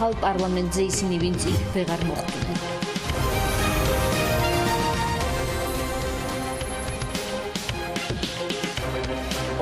ახალ პარლამენტზე ისინი, ვინც იქ ვეღარ მოხვდნენ.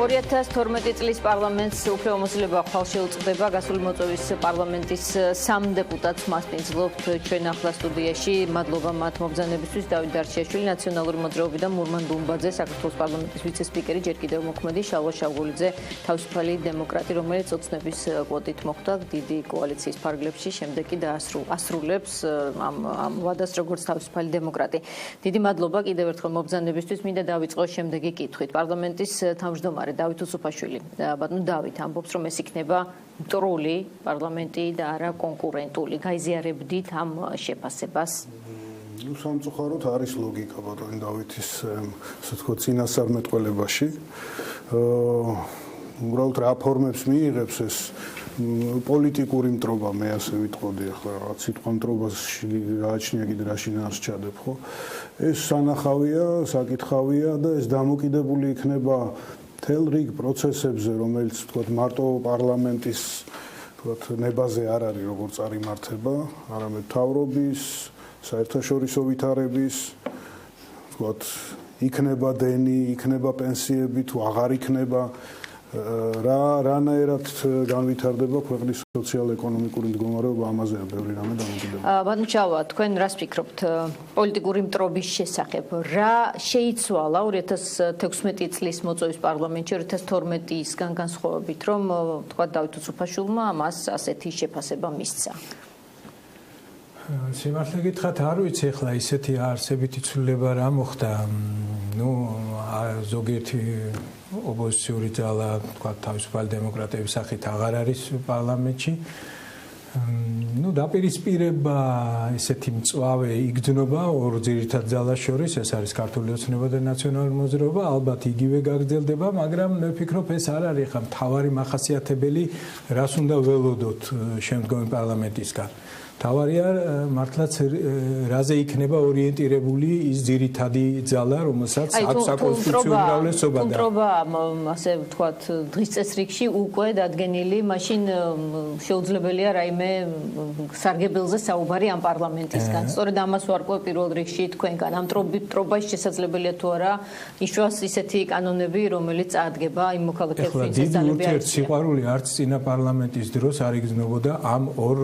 2012 წლის პარლამენტს უფრო მოსილება ხვალ შეუწყდება გასული მოწვევის პარლამენტის 3 დეპუტატს მასპინძლობთ ჩვენ ახლა სტუდიაში. მადლობა მათ მობრძანებისთვის. დავით დარჩიაშვილი, ნაციონალური მოძრაობიდან მურმან დუმბაძე, საქართველოს პარლამენტის ვიცე-სპიკერი, ჯერ კიდევ მოქმედი შალვა შავგულიძე, თავისუფალი დემოკრატი, რომელიც ოცნების კვოტით მოხვდა დიდი კოალიციის ფარგლებში, შემდეგ კი დაასრულებს ამ ვადას როგორც თავისუფალი დემოკრატი. დიდი მადლობა კიდევ ერთხელ მობრძანებისთვის. მინდა დავიწყო შემდეგი კითხვით. პარლამენტის თავმჯდომარე დავით უსუფაშვილი, ბატონო დავით ამბობს, რომ ეს იქნება მტრული პარლამენტი და არა კონკურენტული. გაიზიარებდით ამ შეფასებას? სამწუხაროდ არის ლოგიკა ბატონო დავითის ასე ვთქვათ წინასწარმეტყველებაში. უბრალოდ რა ფორმებს მიიღებს ეს პოლიტიკური მტრობა, მე ასე ვიტყოდი, ახლა რაღაც სიტყვა მტრობაში გააჩნია კიდე რა შინაარს ჩადებ, ხო? ეს სანახავია, საკითხავია და ეს დამოკიდებული იქნება თელ რიგ პროცესებზე, რომელიც ვთქვათ მარტო პარლამენტის ვთქვათ ნებაზე არ არის როგორც წარიმართება, არამედ მთავრობის, საერთაშორისო ვითარების, ვთქვათ იქნება დენი, იქნება პენსიები თუ აღარ იქნება, რანაირად განვითარდება ქვეყნის სოციალ-ეკონომიკური მდგომარეობა, ამაზეა ბევრი რამე დამოკიდებული. ბატონო ჩავა, თქვენ რას ფიქრობთ პოლიტიკური მტრობის შესახებ? რა შეიცვალა 2016 წლის მოწვევის პარლამენტში 2012-ისგან განსხვავებით, რომ თქვა დავით უსუფაშვილმა ამას ასეთი შეფასება მისცა? სიმართლე გითხრათ, არ ვიცი ახლა ისეთი არსებითი ცვლილება რა მოხდა. ზოგიერთი ოპოზიციური ძალა, თქვა თავისუფალი დემოკრატების სახით აღარ არის პარლამენტში. დაპირისპირება ესეთი მწვავე იგრძნობა ორ ძირითად ძალას შორის, ეს არის ქართული ოცნება და ნაციონალური მოძრაობა, ალბათ იგივე გაგრძელდება, მაგრამ მე ვფიქრობ, ეს არ არის ხა მთავარი მახასიათებელი, რას უნდა ველოდოთ შემდგომი პარლამენტისგან. თავარია მართლაც რაზე იქნება ორიენტირებული ის ძირითადი ძალა, რომელსაც აქვს საკონსტიტუციო უმრავლესობა და მტრობა, ასე ვთქვათ, დღის წესრიგში უკვე დადგენილი, მაშინ შეუძლებელია რაიმე სარგებელზე საუბარი ამ პარლამენტისგან. სწორედ ამას ვარკვევ პირველ რიგში თქვენგან. ამ მტრობაში შესაძლებელია თუ არა იშვას ისეთი კანონები, რომელიც წარდგება იმ მოქალაქეებს, ვინც ძალები არის. სიყვარული არც წინა პარლამენტის დროს არ იგრძნობოდა ამ ორ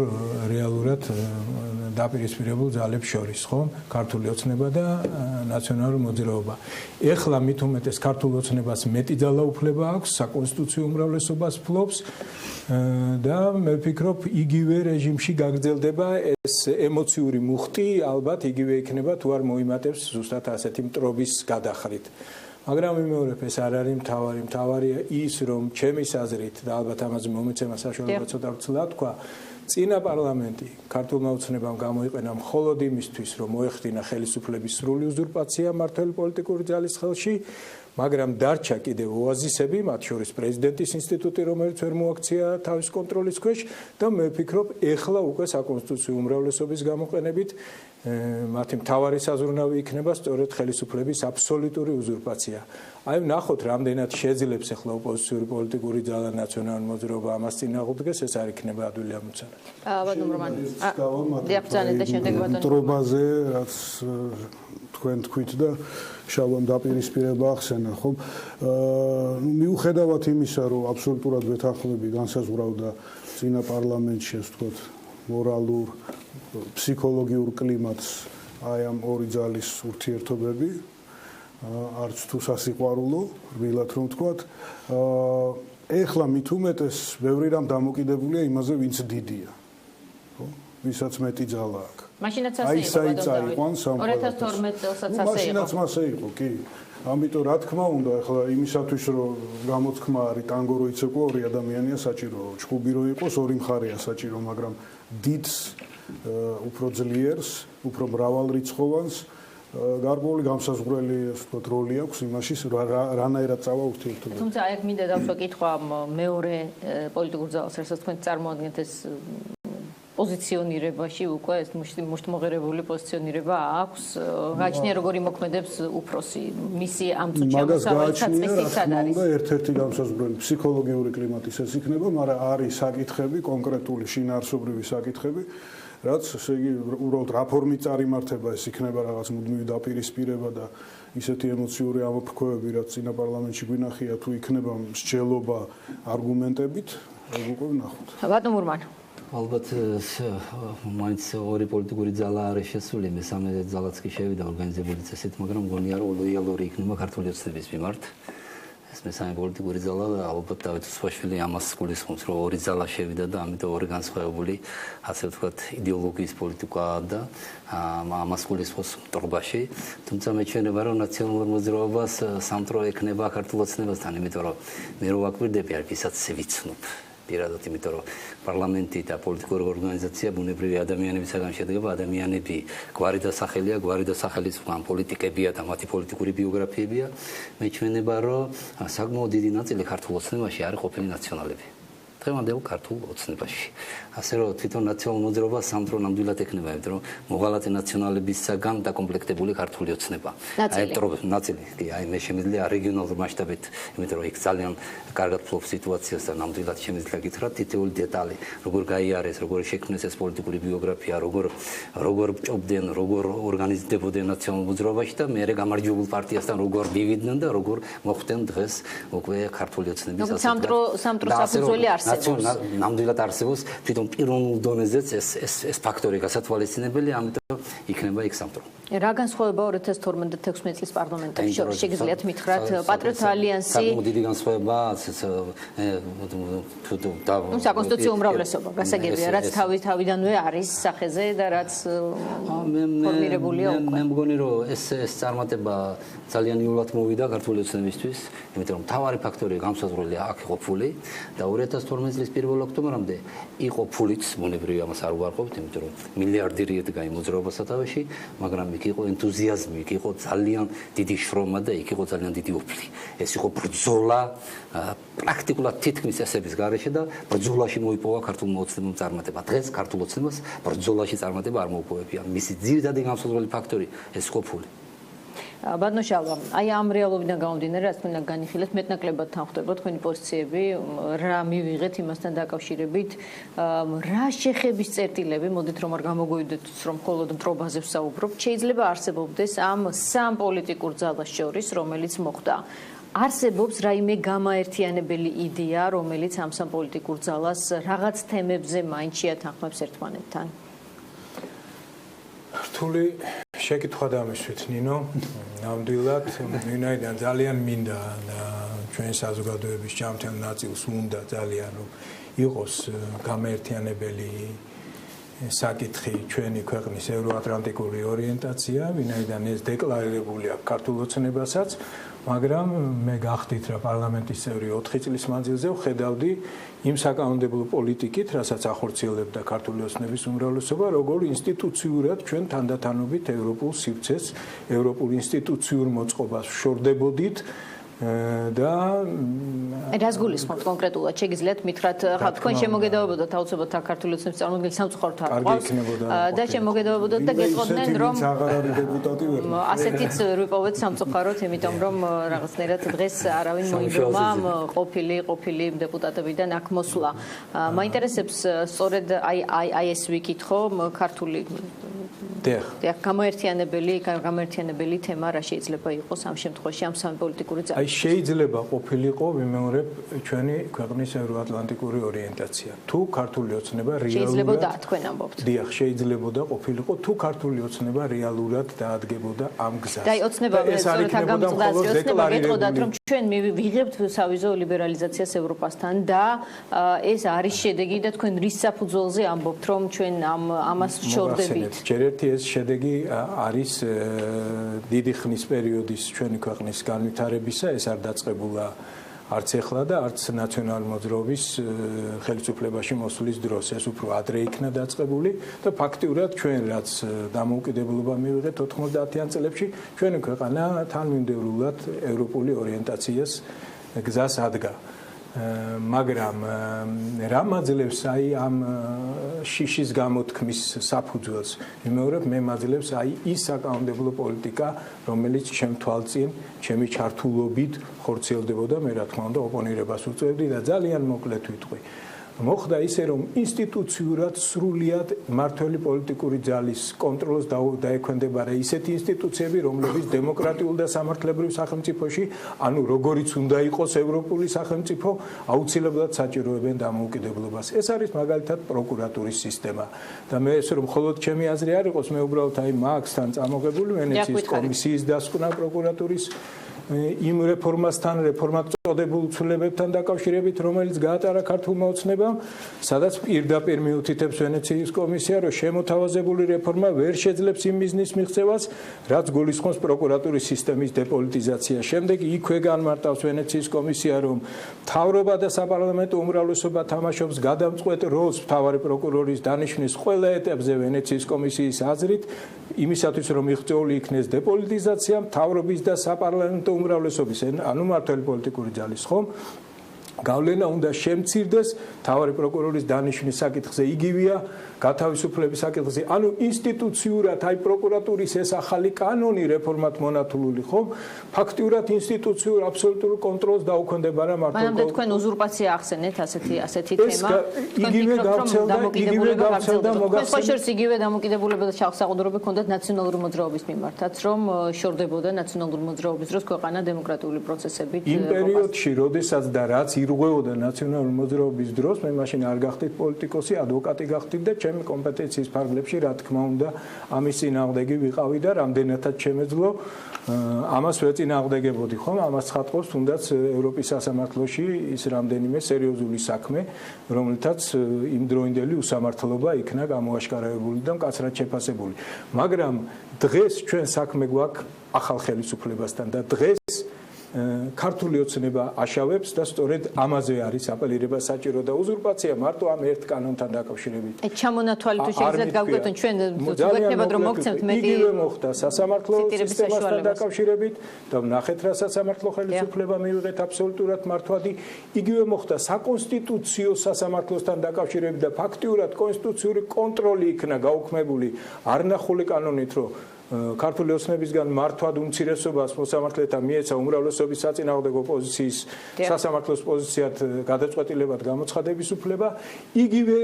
რეალურად დაპირისპირებულ ძალებს შორის, ხო? ქართული ოცნება და ნაციონალური მოძრაობა. ეხლა მით უმეტეს ქართულ ოცნებას მეტი ძალაუფლება აქვს, საკონსტიტუციო უმრავლესობას ფლობს და მე ვფიქრობ, იგივე რეჟიმში გაგრძელდება ეს ემოციური მუხტი, ალბათ იგივე იქნება თუ არ მოიმატებს ზუსტად ასეთი მტრობის გადახრით. მაგრამ ვიმეორებ, ეს არ არის მთავარია ის, რომ ჩემის აზრით და ალბათ ამაზე მომეცემა საშუალება ცოტა ვრცლა თქვა, წინა პარლამენტი ქართულმა ოცნებამ გამოიყენა მხოლოდ იმისთვის, რომ მოეხდინა ხელისუფლების სრული უზურპაცია მმართველი პოლიტიკური ძალის ხელში, მაგრამ დარჩა კიდევ ოაზისები, მათ შორის პრეზიდენტის ინსტიტუტი, რომელიც ვერ მოაქცია თავის კონტროლის ქვეშ და მე ვფიქრობ, ეხლა უკვე საკონსტიტუციო უმრავლესობის გამოყენებით მათი მთავარი საზრუნავი იქნება სწორედ ხელისუფლების აბსოლუტური უზურპაცია. აი ვნახოთ, რამდენად შეძლებს ახლა ოპოზიციური პოლიტიკური ძალა ნაციონალური მოძრაობა ამას წინააღმდეგეს, ეს არ იქნება ადვილი ამოცანა. ბატონო რომან. დიაბძანეთ და შემდეგ ბატონო. მტრობაზე, რაც თქვენ თქვით და შალვამ დაპირისპირება ახსენა, ხო? მიუხედავად იმისა, რომ აბსოლუტურად ვეთანხმები განსაზღვრავდა წინა პარლამენტში, ასე ვთქვათ, მორალურ, ფსიქოლოგიურ კლიმატს აი ამ ორი ძალის ურთიერთობები, არც თუ სასიყვარულო, რბილად რომ ვთქვათ, ეხლა მით უმეტეს ბევრი რამ დამოკიდებულია იმაზე, ვინც დიდია, ხო? ვისაც მეტი ძალა აქვს. მაშინაც ასე იყო, ბატონო დავით. 2012 წელსაც ასე იყო. მაშინაც ასე იყო, კი. ამიტომ რა თქმა უნდა, ახლა იმისათვის რომ გამოთქმა არის ტანგო რო იცეკვო, ორი ადამიანია საჭირო, ჭუბი რო იყოს, ორი მხარეა საჭირო, მაგრამ დიდს, უფრო ძლიერს, უფრო მრავალრიცხოვანს გარკვეული გამსაზღვრელი, ასე ვთქვათ, როლი აქვს იმაში, რანაირად წავა ურთიერთობა. თუმცა აი მინდა დავსვა კითხვა მეორე პოლიტიკურ ძალას, რასაც თქვენ წარმოადგენთ, ეს პოზიციონირებაში უკვე ეს მუშტმოღერებული პოზიციონირება აქვს. გააჩნია როგორი მოქმედებს უფროსი მისი ამ წუთში მაგას გააჩნია ერთ-ერთი განსაზღვრელი ფსიქოლოგიური კლიმატის ეს იქნება, მაგრამ არის საკითხები, კონკრეტული შინაარსობრივი საკითხები, რაც ესე იგი უბრალოდ რა ფორმით წარიმართება ეს იქნება რაღაც მუდმივი დაპირისპირება და ისეთი ემოციური ამოფრქვევები, რაც წინა პარლამენტში გვინახია, თუ იქნება მსჯელობა არგუმენტებით, ეგ უკვე ვნახოთ. ბატონ მურმან. ალბათ მაინც ორი პოლიტიკური ძალა არის შესული, მესამე ძალაც კი შევიდა ორგანიზებული წესით, მაგრამ მგონია რომ ლოიალური იქნება ქართული ოცნების მიმართ. ეს მესამე პოლიტიკური ძალა და ალბათ დავით უსვაშვილი ამას გულისხმობს, რომ ორი ძალა შევიდა და ამიტომ ორი განსხვავებული, ასე ვთქვათ, იდეოლოგიის პოლიტიკა და ამას გულისხმობს მტრობაში. თუმცა მეჩვენება, რომ ნაციონალურ მოძრაობას სამტრო ექნება ქართულ ოცნებასთან, იმიტომ რომ მე რო ვაკვირდები, არ ვისაც ვიცნობ. პირადად, იმიტომ რომ პარლამენტი და პოლიტიკური ორგანიზაცია ბუნებრივი ადამიანებისგან შედგება, ადამიანები გვარი და სახელია, გვარი და სახელის ამ პოლიტიკებია და მათი პოლიტიკური ბიოგრაფიებია. მეჩვენება, რომ საკმაოდ დიდი ნაწილი ქართულ ოცნებაში არის ყოფილი ნაციონალები. დღევანდელ ქართულ ოცნებაში. ასე რომ თვითონ ნაციონალურ მოძრაობას სამტრო ნამდვილად ექნება, იმიტომ რომ მოღალატე ნაციონალებისგან დაკომპლექტებული ქართული ოცნება. ნაწილი, კი, აი მე შემიძლია რეგიონალურ მასშტაბით, იმიტომ რომ იქ ძალიან კარგად ფლობს სიტუაციას და ნამდვილად შემიძლია გითხრათ თითოეული დეტალი, როგორ გაიარეს, როგორ შექმნეს ეს პოლიტიკური ბიოგრაფია, როგორ ჭობდნენ, როგორ ორგანიზდებოდნენ ნაციონალურ მოძრაობაში და მე გამარჯვებულ პარტიასთან როგორ მივიდნენ და როგორ მოხვდნენ დღეს უკვე ქართული ოცნების ასეთ სამტრო საფუძველი ნამდვილად არსებობს, თვითონ პიროვნულ დონეზეც ეს ფაქტორი გასათვალისწინებელი, ამიტომ იქნება იქ სამტრო. რა განსხვავება 2012-16 წლის პარლამენტებში შორის შეგიძლიათ მითხრათ პატრიოტთა ალიანსი? საკმაოდ დიდი განსხვავება, საკონსტიტუციო უმრავლესობა გასაგებია, რაც თავიდანვე არის სახეზე და რაც ფორმირებულია უკვე. მე მგონი რომ ეს წარმატება ძალიან იოლად მოვიდა ქართული ოცნებისთვის, იმიტომ რომ მთავარი ფაქტორი გამსაზღვრელი აქ იყო ფული და 2012 წლის 1 ოქტომბრამდე იყო ფულიც, ბუნებრივია ამას არ ვარყოფთ, იმიტომ რომ მილიარდერი ედგა იმ მოძრაობას სათავეში, მაგრამ იქ იყო ენთუზიაზმი, იქ იყო ძალიან დიდი შრომა და იქ იყო ძალიან დიდი ოფლი. ეს იყო ბრძოლა პრაქტიკულად თითქმის წესების გარეშე და ბრძოლაში მოიპოვა ქართულმა ოცნებამ წარმატება. დღეს ქართულ ოცნებას ბრძოლაში წარმატება არ მოუპოვებია. მისი ძირითადი განსაზღვრელი ფაქტორი ეს იყო ფული. ბატონო შალვა, აი ამ რეალობიდან გამომდინარე, რაც თქვენ განიხილეთ, მეტნაკლებად თანხდება თქვენი პოზიციები, რა მივიღეთ იმასთან დაკავშირებით, რა შეხების წერტილები, მოდით რომ არ გამოგვივიდეთ, რომ მხოლოდ მტრობაზე ვსაუბრობთ, შეიძლება არსებობდეს ამ სამ პოლიტიკურ ძალას შორის, რომელიც მოხდა. არსებობს რაიმე გამაერთიანებელი იდეა, რომელიც ამ სამ პოლიტიკურ ძალას რაღაც თემებზე მაინც შეათანხმებს ერთმანეთთან? რთული შეკითხვა დამისვით, ნინო. ნამდვილად, ვინაიდან ძალიან მინდა და ჩვენ საზოგადოების ჯამთელ ნაწილს უნდა ძალიან რომ იყოს გამაერთიანებელი საკითხი ჩვენი ქვეყნის ევროატლანტიკური ორიენტაცია, ვინაიდან ეს დეკლარირებული აქვს ქართულ ოცნებასაც, მაგრამ მე გახდით რა პარლამენტის წევრი 4 წლის მანძილზე ვხედავდი იმ საკანონმდებლო პოლიტიკით, რასაც ახორციელებდა ქართული ოცნების უმრავლესობა, როგორ ინსტიტუციურად ჩვენ თანდათანობით ევროპულ სივრცეს, ევროპულ ინსტიტუციურ მოწყობას ვშორდებოდით და რას გულისხმობთ კონკრეტულად? შეგიძლიათ მითხრათ, ხა თქვენ შემოგედავებოდათ აუცილებლად ქართული ოცნების წარმომადგენელი სამწუხაროდ არ ყავს და შემოგედავებოდათ და გეტყოდნენ რომ აღარ არის დეპუტატი ვერ. ასეთიც ვიპოვეთ სამწუხაროდ, იმიტომ რომ რაღაცნაირად დღეს არავინ მოიბრმა ყოფილი დეპუტატებიდან აქ მოსვლა. მაინტერესებს სწორედ აი ეს ვიკითხო ქართული გამაერთიანებელი თემა რა შეიძლება იყოს ამ შემთხვევაში ამ სამი პოლიტიკური ძალა? შეიძლება ყოფილიყო, ვიმეორებ, ჩვენი ქვეყნის ევროატლანტიკური ორიენტაცია. თუ ქართული ოცნება რეალურად თქვენ ამბობთ. დიახ, შეიძლებოდა ყოფილიყო, თუ ქართული ოცნება რეალურად დაადგებოდა ამ გზას. და ოცნება სწორედ ამ გამწვავ ოცნება გეტყოდათ, რომ ჩვენ ვიღებთ სავიზო ლიბერალიზაციას ევროპასთან და ეს არის შედეგი და თქვენ რის საფუძველზე ამბობთ, რომ ჩვენ ამას ვშორდებით. ჯერ ერთი ეს შედეგი არის დიდი ხნის პერიოდის ჩვენი ქვეყნის განვითარებისა, ეს არ დაწყებულა არც ეხლა და არც ნაციონალური მოძრაობის ხელისუფლებაში მოსვლის დროს, ეს უფრო ადრე იქნა დაწყებული და ფაქტიურად ჩვენ რაც დამოუკიდებლობა მივიღეთ 90-იან წლებში, ჩვენი ქვეყანა თანმიმდევრულად ევროპული ორიენტაციას გზას ადგა. მაგრამ რა მაძლევს აი ამ შიშის გამოთქმის საფუძველს ვიმეორებ მე მაძლევს აი ის საკანონმდებლო პოლიტიკა რომელიც ჩემ თვალწინ ჩემი ჩართულობით ხორციელდებოდა მე რა თქმა უნდა ოპონირებას უწევდი და ძალიან მოკლედ ვიტყვი მოხდა ისე რომ ინსტიტუციურად სრულიად მართველი პოლიტიკური ძალის კონტროლს დაექვემდებარა ისეთი ინსტიტუციები რომლებიც დემოკრატიულ და სამართლებრივ სახელმწიფოში ანუ როგორიც უნდა იყოს ევროპული სახელმწიფო აუცილებლად საჭიროებენ დამოუკიდებლობას ეს არის მაგალითად პროკურატურის სისტემა და მე ეს რომ მხოლოდ ჩემი აზრი არ იყოს მე უბრალოდ აი მაქსთან წამოღებული ვენეციის კომისიის დასკვნა პროკურატურის იმ რეფორმასთან რეფორმად წოდებულ ცვლილებებთან დაკავშირებით რომელიც გაატარა ქართულმა ოცნებამ სადაც პირდაპირ მიუთითებს ვენეციის კომისია რომ შემოთავაზებული რეფორმა ვერ შეძლებს იმ მიზნის მიღწევას რაც გულისხმობს პროკურატურის სისტემის დეპოლიტიზაცია შემდეგ იქვე განმარტავს ვენეციის კომისია რომ მთავრობა და საპარლამენტო უმრავლესობა თამაშობს გადამწყვეტ როლს მთავარი პროკურორის დანიშვნის ყველა ეტაპზე ვენეციის კომისიის აზრით იმისათვის რომ მიღწეული იქნეს დეპოლიტიზაცია მთავრობის და საპარლამენტო უმრავლესობის ანუ მართველი პოლიტიკური ძალის ხომ გავლენა უნდა შემცირდეს მთავარი პროკურორის დანიშვნის საკითხზე იგივეა გათავისუფლების საკითხზე ანუ ინსტიტუციურად აი პროკურატურის ეს ახალი კანონი რეფორმად მონათლული ხომ ფაქტიურად ინსტიტუციურ აბსოლუტურ კონტროლს დაუქვემდებარა მანამდე თქვენ უზურპაცია ახსენეთ ასეთი თემა იგივე გავრცელდა მოგახსენეთ იგივე დამოკიდებულება და საყდრობები ჰქონდათ ნაციონალური მოძრაობის მიმართაც რომ შორდებოდა ნაციონალური მოძრაობის დროს ქვეყანა დემოკრატიული პროცესებით იმ პერიოდში როდესაც და რაც ირღვეოდა ნაციონალური მოძრაობის დროს მე მაშინ არ გახდით პოლიტიკოსი ადვოკატი გახდით და ჩემი კომპეტენციის ფარგლებში რა თქმა უნდა ამის წინააღმდეგი ვიყავი და რამდენადაც შემეძლო ამას ვეწინააღმდეგებოდი ხომ ამას ცხადყობს თუნდაც ევროპის სასამართლოში ის რამდენიმე სერიოზული საქმე რომელთაც იმდროინდელი უსამართლობა იქნა გამოაშკარავებული და მკაცრად შეფასებული მაგრამ დღეს ჩვენ საქმე გვაქვს ახალ ხელისუფლებასთან და დღეს ქართული ოცნება აშავებს და სწორედ ამაზე არის აპელირება საჭირო და უზურპაცია მარტო ამ ერთ კანონთან დაკავშირებით. ჩამონათვალი თუ შეიძლება გავგვეთონ ჩვენ ვექნებოდ რომ მოგცემთ მეტი იგივე მოხდა სასამართლო სისტემასთან დაკავშირებით და ვნახეთ რა სასამართლო ხელისუფლება მიიღეთ აბსოლუტურად მართვადი იგივე მოხდა საკონსტიტუციო სასამართლოსთან დაკავშირებით და ფაქტიურად კონსტიტუციური კონტროლი იქნა გაუქმებული არნახული კანონით რომ ქართული ოცნებისგან მართვად უმცირესობას მოსამართლეთა მიეცა უმრავლესობის საწინააღმდეგო პოზიციის სასამართლოს პოზიციად გადაწყვეტილებად გამოცხადების უფლება იგივე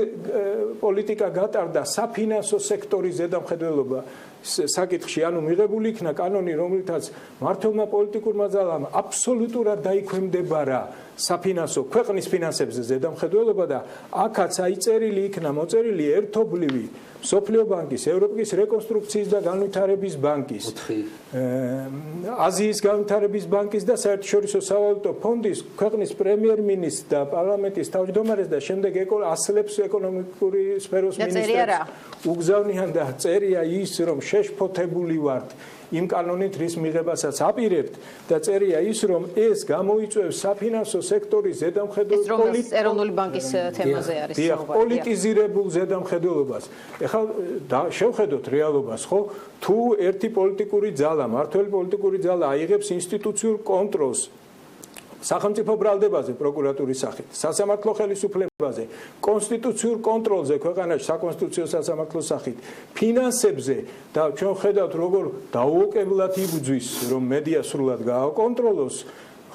პოლიტიკა გატარდა საფინანსო სექტორის ზედამხედველობა საკითხში ანუ მიღებული იქნა კანონი რომელთაც მართლმა პოლიტიკურმა ძალამ აბსოლუტურად დაიქვემდებარა საფინანსო ქვეყნის ფინანსებზე ზედამხედველობა და აქაც აიწერილი იქნა მოწერილი ერთობლივი სოფლიო ბანკის, ევროპის რეკონსტრუქციის და განვითარების ბანკის, აზიის განვითარების ბანკის და საერთაშორისო სავალუტო ფონდის ქვეყნის პრემიერ-მინისტრს და პარლამენტის თავმჯდომარეს და შემდეგ ასლებს ეკონომიკური სფეროს მინისტრს უგზავნიან და წერია ის რომ შეშფოთებული ვართ იმ კანონით რის მიღებასაც აპირებთ და წერია ის რომ ეს გამოიწვევს საფინანსო სექტორის ზედამხედველობას ეროვნული ბანკის თემაზე არის პოლიტიზირებულ ზედამხედველობას ეხლა შევხედოთ რეალობას ხო თუ ერთი პოლიტიკური ძალა მართველი პოლიტიკური ძალა აიღებს ინსტიტუციურ კონტროლს სახელმწიფო ბრალდებაზე პროკურატურის სახით სასამართლო ხელისუფლებაზე კონსტიტუციურ კონტროლზე ქვეყანაში საკონსტიტუციო სასამართლოს სახით ფინანსებზე და ჩვენ ხედავთ როგორ დაუოკებლად იბრძვის რომ მედია სრულად გააკონტროლოს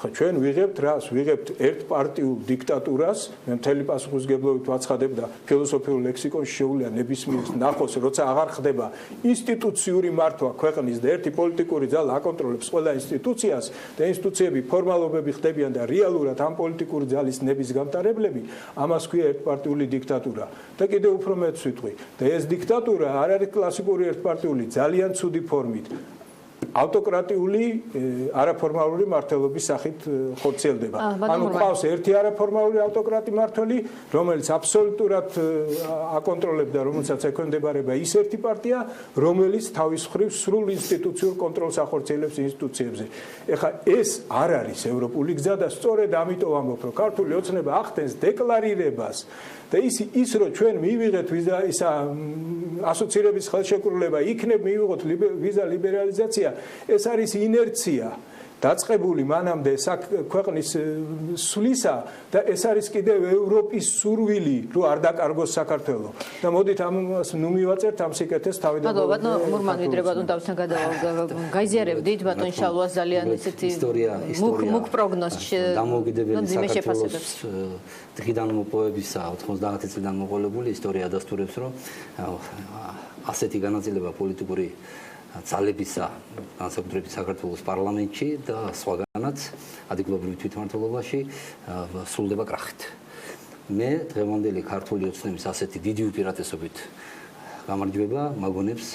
ჩვენ ვიღებთ რას ვიღებთ ერთპარტიულ დიქტატურას მე მთელი პასუხისგებლობით ვაცხადებ და ფილოსოფიურ ლექსიკონში შეუძლია ნებისმიერ ნახოს როცა აღარ ხდება ინსტიტუციური მართვა ქვეყნის და ერთი პოლიტიკური ძალა აკონტროლებს ყველა ინსტიტუციას და ინსტიტუციები ფორმალობები ხდებიან და რეალურად ამ პოლიტიკური ძალის ნების გამტარებლები ამას ქვია ერთპარტიული დიქტატურა და კიდევ უფრო მეტს ვიტყვი და ეს დიქტატურა არ არის კლასიკური ერთპარტიული ძალიან ცუდი ფორმით ავტოკრატიული არაფორმალური მმართველობის სახით ხორციელდება. ანუ ყავს ერთი არაფორმალური ავტოკრატი მმართველი, რომელიც აბსოლუტურად აკონტროლებდა, რომელსაც ექვემდებარება ის ერთი პარტია, რომელიც თავის მხრივ სრულ ინსტიტუციურ კონტროლს ახორციელებს ინსტიტუციებზე. ეხლა ეს არ არის ევროპული გზა და სწორედ ამიტომ ამბობ, რომ ქართული ოცნება ახდენს დეკლარირებას და ის რომ ჩვენ მივიღეთ ვიზა ისა ასოცირების ხელშეკრულება, იქნებ მივიღოთ ვიზა ლიბერალიზაცია, ეს არის ინერცია. დაწყებული მანამდე ქვეყნის სვლისა და ეს არის კიდევ ევროპის სურვილი, რომ არ დაკარგოს საქართველო. და მოდით ამას ნუ მივაწერთ ამ სიკეთეს თავიდან. ბატონო მურმან ვიდრე ბატონ დავთან გაიზიარებდით ბატონ შალვას ძალიან ესეთი მუქ პროგნოზი დამოუკიდებელი საქართველოს დღიდან მოპოვებისა 90 წლიდან მოყოლებული ისტორია დასტურებს, რომ ასეთი განაწილება პოლიტიკური ძალებისა განსაკუთრებით საქართველოს პარლამენტში და სხვაგანაც ადგილობრივ თვითმმართველობაში სრულდება კრახით. მე დღევანდელი ქართული ოცნების ასეთი დიდი უპირატესობით გამარჯვება მაგონებს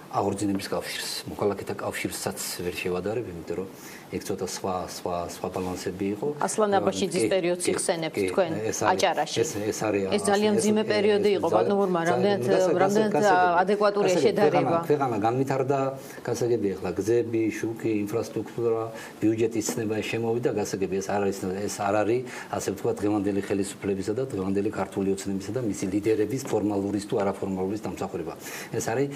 აღორძინების კავშირს, მოქალაქეთა კავშირსაც ვერ შევადარებ, იმიტომ რომ ეგ ცოტა სხვა ბალანსები იყო. ასლან აბაშიძის პერიოდს იხსენებთ თქვენ აჭარაში. ეს ძალიან მძიმე პერიოდი იყო ბატონ მურმან, რამდენად ადეკვატურია შედარება. ქვეყანა განვითარდა, გასაგებია ახლა გზები, შუქი, ინფრასტრუქტურა, ბიუჯეტის ცნება შემოვიდა, გასაგებია ეს არ არის, ასე ვთქვათ, დღევანდელი ხელისუფლებისა და დღევანდელი ქართული ოცნებისა და მისი ლიდერების ფორმალურის თუ არაფორმალურის დამსახურება. ეს არის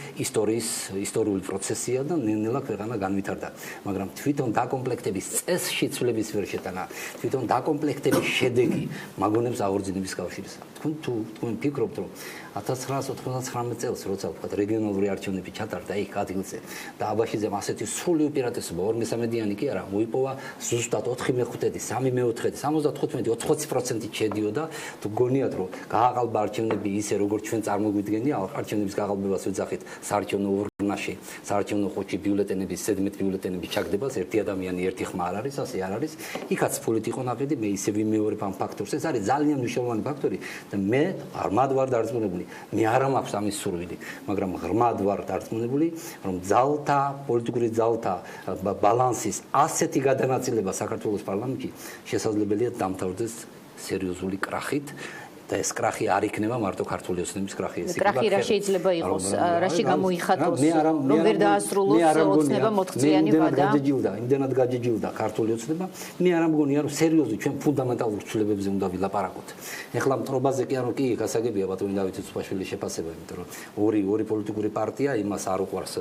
ისტორიული პროცესია და ნელ-ნელა ქვეყანა განვითარდა, მაგრამ თვითონ დაკომპლექტების წესში ცვლილების ვერ შეტანა, თვითონ დაკომპლექტების შედეგი მაგონებს აღორძინების კავშირის. თქვენ ფიქრობთ, რომ 1999 წელს, როცა ვთქვათ, რეგიონალური არჩევნები ჩატარდა იქ ადგილზე და აბაშიძემ ასეთი სრული უპირატესობა 2/3 კი არა, მოიპოვა ზუსტად 4/5, 3/4, 75-80% შედიოდა, თუ გონიათ, რომ გააყალბა არჩევნები ისე, როგორც ჩვენ წარმოგვიდგენია, არჩევნების გაყალბებას ვეძახით საარჩევნო ურნაში, საარჩევნო ხუთში ბიულეტენების, 17 ბიულეტენების ჩაგდებას ერთი ადამიანი, ერთი ხმა არ არის, ასე არ არის. იქაც პოლიტიკო ნაყიდი, მე ისე ვიმეორებ ამ ფაქტორს. ეს არის ძალიან მნიშვნელოვანი ფაქტორი და მე ღრმად ვარ დარწმუნებული. მე არ მაქვს ამის სურვილი, მაგრამ ღრმად ვარ დარწმუნებული, რომ ძალთა, პოლიტიკური ძალთა ბალანსის ასეთი გადანაწილება საქართველოს პარლამენტში შესაძლებელია დამთავრდეს სერიოზული კრახით. და ეს კრახი არ იქნება მარტო ქართული ოცნების კრახი, ეს იქნება კრახი რა შეიძლება იყოს, რაში გამოიხატოს, რომ ვერ დაასრულოს ოცნება მოთხწლიანი ვადა. იმდენად გაჯიჯილდა ქართული ოცნება, მე არ ამგონია, რომ სერიოზული ჩვენ ფუნდამენტალურ ცვლილებებზე უნდა ვილაპარაკოთ. ეხლა მტრობაზე კი არა, კი გასაგებია ბატონი დავით ცუცბაშვილის შეფასება, იმიტომ რომ ორი პოლიტიკური პარტია იმას არ უყვარს,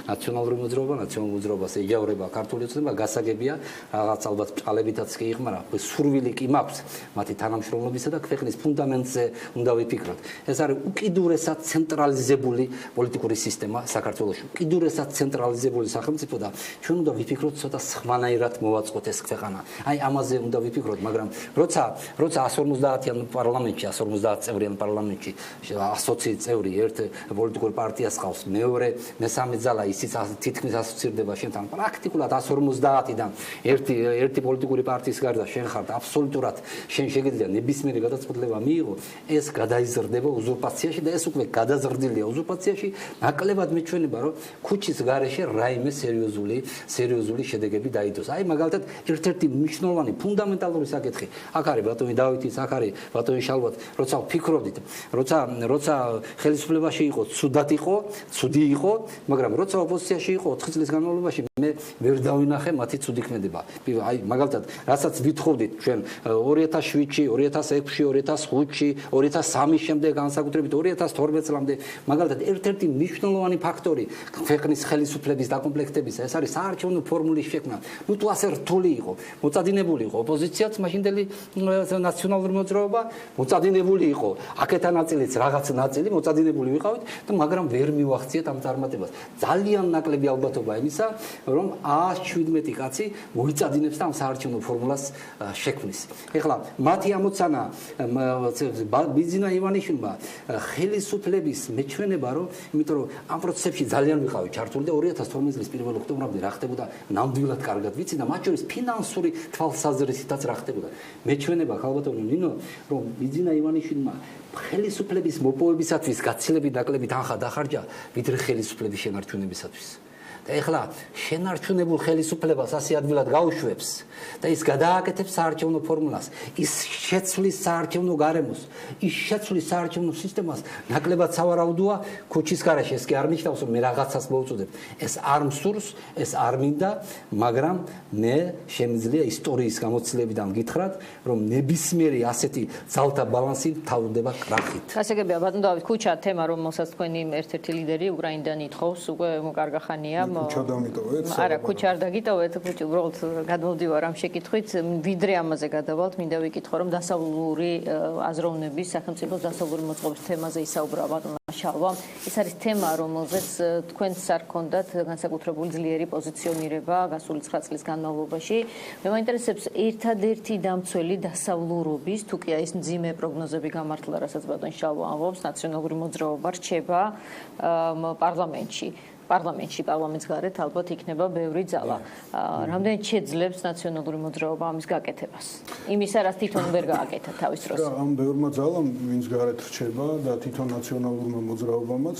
ნაციონალური მოძრაობა, ნაციონალურ მოძრაობას ეჯავრება ქართული ოცნება, გასაგებია, რაღაც ალბათ ბჭყალებითაც კი იხმარა, სურვილი კი მაქვს მათი თანამშრომლობისა და ქვეყნის ფუნდამენტზე უნდა ვიფიქროთ. ეს არის უკიდურესად ცენტრალიზებული პოლიტიკური სისტემა საქართველოში. უკიდურესად ცენტრალიზებული სახელმწიფო და ჩვენ უნდა ვიფიქროთ ცოტა სხვანაირად მოვაწყოთ ეს ქვეყანა. აი ამაზე უნდა ვიფიქროთ, მაგრამ როცა 150-იან პარლამენტში, 150 წევრიან პარლამენტში 120 წევრი ერთ პოლიტიკურ პარტიას ყავს, მეორე, მესამე ძალა ისიც თითქმის ასოცირდება შენთან. პრაქტიკულად 150-დან ერთი პოლიტიკური პარტიის გარდა შენ ხარ და აბსოლუტურად შენ შეგიძლია ნებისმიერი გადაწყვეტილება მიიღო, ეს გადაიზრდება უზურპაციაში და ეს უკვე გადაზრდილია უზურპაციაში. ნაკლებად მეჩვენება, რომ ქუჩის გარეშე რაიმე სერიოზული შედეგები დაიდოს. აი მაგალითად ერთ-ერთი მნიშვნელოვანი ფუნდამენტალური საკითხი. აქ არის ბატონი დავითის, აქ არის ბატონი შალვათ, როცა ვფიქრობდით, როცა ხელისუფლებაში იყო, ცუდი იყო, მაგრამ როცა ოპოზიციაში იყო 4 წლის განმავლობაში მე ვერ დავინახე მათი ცუდი ქმედება. აი მაგალითად, რასაც ვითხოვდით ჩვენ 2007-ში, 2006-ში, 2005-ში, 2003-ის შემდეგ განსაკუთრებით 2012 წლამდე, მაგალითად ერთ-ერთი მნიშვნელოვანი ფაქტორი ქვეყნის ხელისუფლების დაკომპლექტებისა, ეს არის საარჩევნო ფორმულის შექმნა. ნუ თუ ასე რთული იყო, მოწადინებული იყო ოპოზიციაც, მაშინდელი ნაციონალური მოძრაობა, მოწადინებული იყო აქეთა ნაწილიც, რაღაც ნაწილი მოწადინებული ვიყავით და მაგრამ ვერ მივახციეთ ამ წარმატებას. ძალიან ნაკლები ალბათობა იმისა, რომ 117 კაცი მოიწადინებს და ამ საარჩევნო ფორმულას შექმნის. ეხლა მათი ამოცანა ბიძინა ივანიშვილმა ხელისუფლების მეჩვენება, რომ იმიტომ რომ ამ პროცესებში ძალიან ვიყავი ჩართული და 2012 წლის 1 ოქტომბრამდე რა ხდებოდა ნამდვილად კარგად ვიცი და მათ შორის ფინანსური თვალსაზრისითაც რა ხდებოდა. მეჩვენება ხალბატონო ნინო, რომ ბიძინა ივანიშვილმა ხელისუფლების მოპოვებისათვის გაცილებით ნაკლები თანხა დახარჯა, ვიდრე ხელისუფლების შენარჩუნებისათვის. და ეხლა შენარჩუნებულ ხელისუფლებას ასე ადვილად გაუშვებს და ის გადააკეთებს საარჩევნო ფორმულას, ის შეცვლის საარჩევნო გარემოს, ის შეცვლის საარჩევნო სისტემას, ნაკლებად სავარაუდოა ქუჩის გარეშე. ეს კი არ ნიშნავს, რომ მე რაღაცას მოვუწოდებ. ეს არ მსურს, ეს არ მინდა, მაგრამ მე შემიძლია ისტორიის გამოცდილებიდან გითხრათ, რომ ნებისმიერი ასეთი ძალთა ბალანსი თავდება კრახით. გასაგებია ბატონ დავით, ქუჩა თემა, რომელსაც თქვენი ერთ-ერთი ლიდერი უკრაინიდან ითხოვს, უკვე კარგა ხანია. ქუჩა დამიტოვეთ? არა, ქუჩა არ დაგიტოვეთ, ქუჩა უბრალოდ გადმოვდივარ ამ შეკითხვით. ვიდრე ამაზე გადავალთ, მინდა ვიკითხო, რომ დასავლური აზროვნების, სახელმწიფოს დასავლური მოწყობის თემაზე ისაუბრა ბატონმა შალვამ. ეს არის თემა, რომელზეც თქვენს არ გქონდათ განსაკუთრებული ძლიერი პოზიციონირება გასული 9 წლის განმავლობაში. მე მაინტერესებს ერთადერთი დამცველი დასავლურობის, თუ კი ეს მძიმე პროგნოზები გამართლა, რასაც ბატონ შალვა ამბობს, ნაციონალური მოძრაობა რჩება პარლამენტს გარეთ ალბათ იქნება ბევრი ძალა. რამდენად შეძლებს ნაციონალური მოძრაობა ამის გაკეთებას? იმისა, რაც თვითონ ვერ გააკეთა თავის დროს. ამ ბევრმა ძალამ, ვინც გარეთ რჩება და თვითონ ნაციონალურმა მოძრაობამაც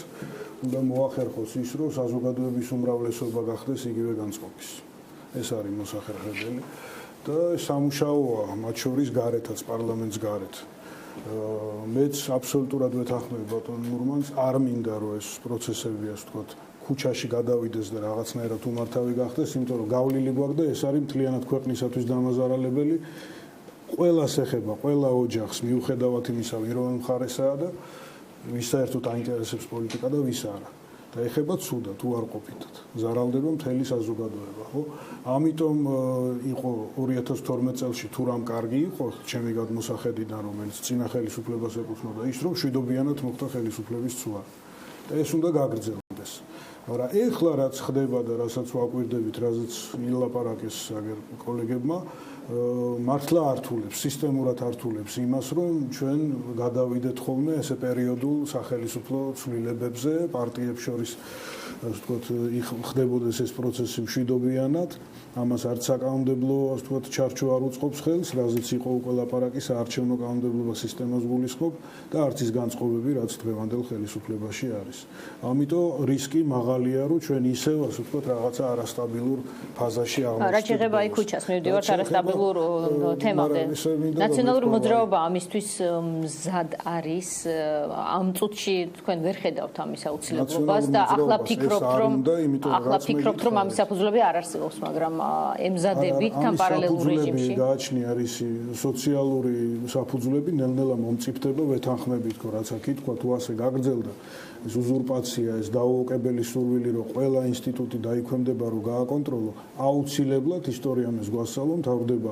უნდა მოახერხოს ის, რომ საზოგადოების უმრავლესობა გახდეს იგივე განწყობის. ეს არის მოსახერხებელი და სამუშაოა მათ შორის გარეთაც, პარლამენტს გარეთ. მეც აბსოლუტურად ვეთანხმები ბატონ მურმანს, არ მინდა რომ ეს პროცესები, ასე ვთქვათ, ქუჩაში გადავიდეს და რაღაცნაირად უმართავი გახდეს, იმიტომ რომ გავლილი გვაქვს და ეს არის მთლიანად ქვეყნისათვის დამაზარალებელი. ყველას ეხება, ყველა ოჯახს, მიუხედავად იმისა, რომ მხარესაა და ვის საერთოდ აინტერესებს პოლიტიკა და ვის არა. და ეხება ცუდად, თუ არ ყოფითად. ზარალდება მთელი საზოგადოება, ხო? ამიტომ იყო 2012 წელს თუ რამ კარგი იყო, ჩემი გადმოსახედიდან, რომელიც წინა ხელისუფლებას ეკუთვნოდა, ის რომ შვიდობიანად მოხდა ხელისუფლების ცვლა. და ეს უნდა გაგრძელდეს. მაგრამ ეხლა რაც ხდება და რასაც ვაკვირდებით, რაზეც ილაპარაკეს აგერ კოლეგებმა, მართლა ართულებს, სისტემურად ართულებს იმას, რომ ჩვენ გადავიდეთ ხოლმე ესე პერიოდულ სახელისუფლო ცვლილებებზე, პარტიებს შორის, ასე ვთქვათ, ხდებოდეს ეს პროცესი მშვიდობიანად, ამას არც საკანონმდებლო, ასე ვთქვათ, ჩარჩო არ უწყობს ხელს, რაზეც იყო უკვე ლაპარაკი საარჩევნო კანონმდებლობა სისტემას გულისხმობ და არც ის განწყობები, რაც დღევანდელ ხელისუფლებაში არის. ამიტომ რისკი მაღალია, რომ ჩვენ ისევ, ასე ვთქვათ, რაღაცა არასტაბილურ ფაზაში აღმოჩნდეთ. რა შეიძლება აი ქუჩას მივდივართ არასტაბილურ თემამდე. ნაციონალური მოძრაობა ამისთვის მზად არის. ამ წუთში თქვენ ვერ ხედავთ ამის აუცილებლობას და ახლა ფიქრობთ, რომ ამის საფუძვლები არ არსებობს, მაგრამ ემზადებით თან პარალელურ რეჟიმში. გააჩნია რისი სოციალური საფუძვლები ნელ-ნელა მომწიფდება, ვეთანხმებით, რომ რაც აქ ითქვა, თუ ასე გაგრძელდა ეს უზურპაცია, ეს დაუოკებელი სურვილი, რომ ყველა ინსტიტუტი დაიქვემდება, რომ გააკონტროლო, აუცილებლად ისტორიამ ეს გვასწავლო, მთავრდება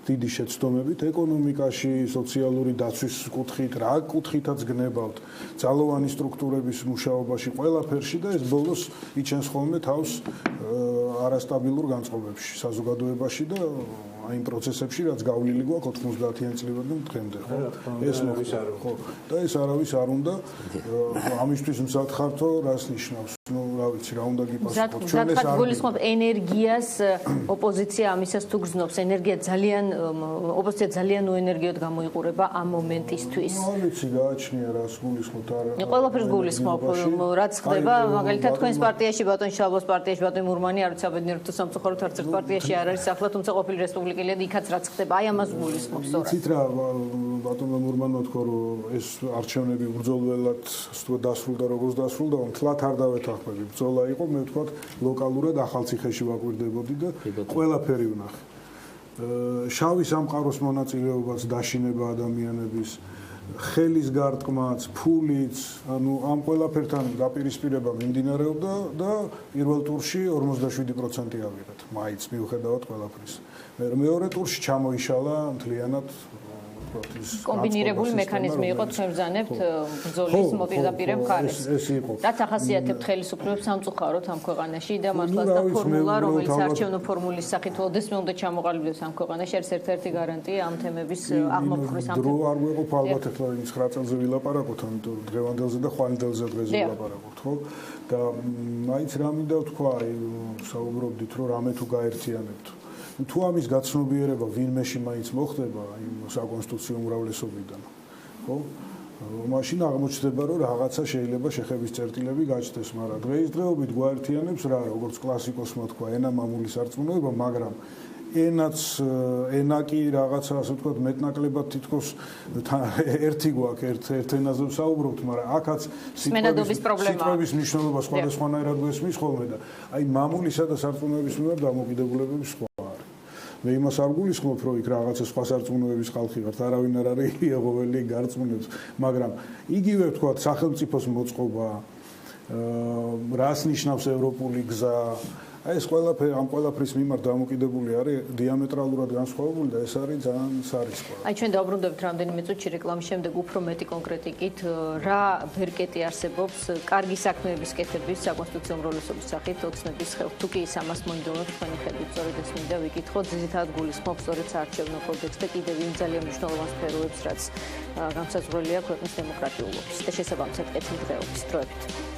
დიდი შეცდომებით ეკონომიკაში, სოციალური დაცვის კუთხით, რა კუთხითაც გნებავთ, ძალოვანი სტრუქტურების მუშაობაში, ყველაფერში და ეს ბოლოს იჩენს ხოლმე თავს არასტაბილურ განწყობებში, საზოგადოებაში და აი იმ პროცესებში, რაც გავლილი გვაქვს 90-იან წლიდან დღემდე, ხო? ეს მოხდა, ხო? და ეს არავის არ უნდა ამისთვის მზად ხართო, რას ნიშნავს? ნუ რა ვიცი, რა უნდა გიპასუხოთ. ჩვენ ეს არ გულისხმობ ენერგიას, ოპოზიცია ამისას თუ გრძნობს, ოპოზიცია ძალიან უენერგიოდ გამოიყურება ამ მომენტისთვის. ნუ ვიცი, გააჩნია რას გულისხმობთ, არა. ყველაფერს გულისხმობ, რაც ხდება, მაგალითად თქვენს პარტიაში, ბატონ შალვას პარტიაში, ბატონ მურმანი არც საბედნიერო სამწუხაროდ არც ერთ პარტიაში არ არის ახლა, თუმცა ყოფილი რესპუბლიკელია და იქაც რაც ხდება, აი ამას გულისხმობს სწორად. იცით რა, ბატონმა მურმანმა თქვა, რომ ეს არჩევნები ბრძოლველად დასრულდა, როგორც დასრულდა, მთლად არ დავეთანხმები. ბრძოლა იყო, მე ვთქვათ, ლოკალურად ახალციხეში ვაკვირდებოდი და ყველაფერი ვნახე. შავი სამყაროს მონაწილეობაც, დაშინება ადამიანების, ხელის გარტყმაც, ფულიც, ანუ ამ ყველაფერთან დაპირისპირება მიმდინარეობდა და პირველ ტურში 47% ავიღეთ. მაინც მიუხედავად ყველაფრის. მეორე ტურში ჩამოიშალა მთლიანად კომბინირებული მექანიზმი იყო თქვენ ბრძანებთ ბრძოლის მოპირდაპირე მხარეს. რაც ახასიათებთ ხელისუფლებას სამწუხაროდ ამ ქვეყანაში და მართლაც და ფორმულა, რომელიც არჩევნო ფორმულის სახით ოდესმე უნდა ჩამოყალიბდეს ამ ქვეყანაში, არის ერთ-ერთი გარანტია ამ თემების აღმოფხვის ამ დრო არ გვეყო ალბათ ახლა 9 წელზე ვილაპარაკოთ, ამიტომ დღევანდელზე და ხვალინდელზე დღეს ვილაპარაკოთ, ხო? და მაინც რა მინდა ვთქვა, აი საუბრობდით, რომ რამე თუ გაერთიანებთ. თუ ამის გაცნობიერება ვინმეში მაინც მოხდება იმ საკონსტიტუციო უმრავლესობიდან, ხო? მაშინ აღმოჩნდება, რომ რაღაცა შეიძლება შეხების წერტილები გაჩნდეს, მაგრამ დღეისდღეობით გვაერთიანებს რა, როგორც კლასიკოსმა თქვა, ენა მამული სარწმუნოება, მაგრამ ენა კი რაღაცა, ასე ვთქვათ, მეტნაკლებად თითქოს ერთი გვაქვს, ერთ ენაზე ვსაუბრობთ, მაგრამ აქაც სიტყვების მნიშვნელობა სხვადასხვანაირად გვესმის ხოლმე და აი მამულისა და სარწმუნოების მიმართ დამოკიდებულებები სხვა. მე იმას არ გულისხმობ, რომ იქ რაღაცა სხვა სარწმუნოების ხალხი ვართ, არავინ არ არის იეღოველი გარწმუნებს, მაგრამ იგივე ვთქვათ, სახელმწიფოს მოწყობა, რას ნიშნავს ევროპული გზა. აი ეს ყველაფერი ამ ყველაფრის მიმართ დამოკიდებული არის დიამეტრალურად განსხვავებული და ეს არის ძალიან სარისკო. აი ჩვენ დავბრუნდებით რამდენიმე წუთში რეკლამის შემდეგ უფრო მეტი კონკრეტიკით რა ბერკეტი არსებობს კარგი საქმეების კეთების საკონსტიტუციო უმრავლესობის სახით ოცნების ხელთ თუ კი ის ამას მოინდომებს თქვენი ხედვით სწორედ ეს მინდა ვიკითხოთ ძირითადად გულისხმობს სწორედ საარჩევნო კოდექსს და კიდევ იმ ძალიან მნიშვნელოვან სფეროებს რაც განსაზღვრულია ქვეყნის დემოკრატიულობის და შესაბამისად კეთილდღეობის დროებით.